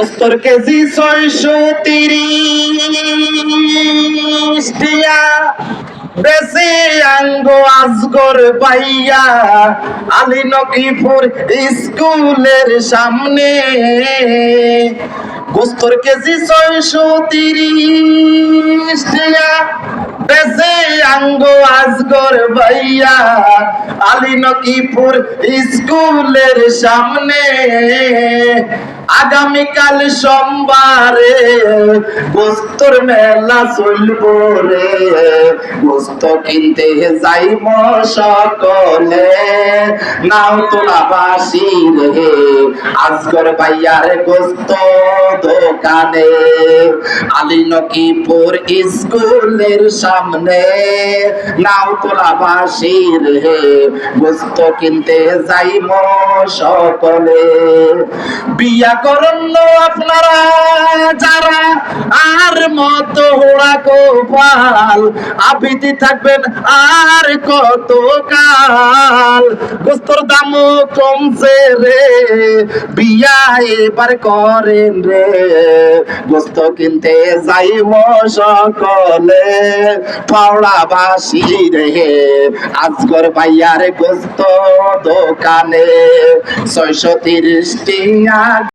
গোস্তর KG 630 টিয়া বেশি আঙ্গ আজগর পাইয়া আলী নকিপুর স্কুলের সামনে গোস্তর কেজি 630 টিয়া বেশি আঙ্গ আজগর ভাইয়া আলী নকিপুর স্কুলের সামনে আগামীকাল সোমবারে গোস্তর মেলা চলব রে গোস্ত কিনতে যাইব সকলে নাও তোলা বাসি রে আজগর ভাইয়ার গোস্ত দোকানে আলী নকিপুর স্কুলের সামনে নাও তোলা বাসি রে গোস্ত কিনতে যাইব সকলে বিয়া করুন আপনারা যারা আর মত হোড়া গোপাল আবিদি থাকবেন আর কত কাল গোস্তর দামও কমছে রে বিয়া এবার করেন রে গোস্ত কিনতে যাইব সকলে পাওড়াবাসী রে আজগর ভাইয়ার গোস্ত দোকানে 630 টিয়া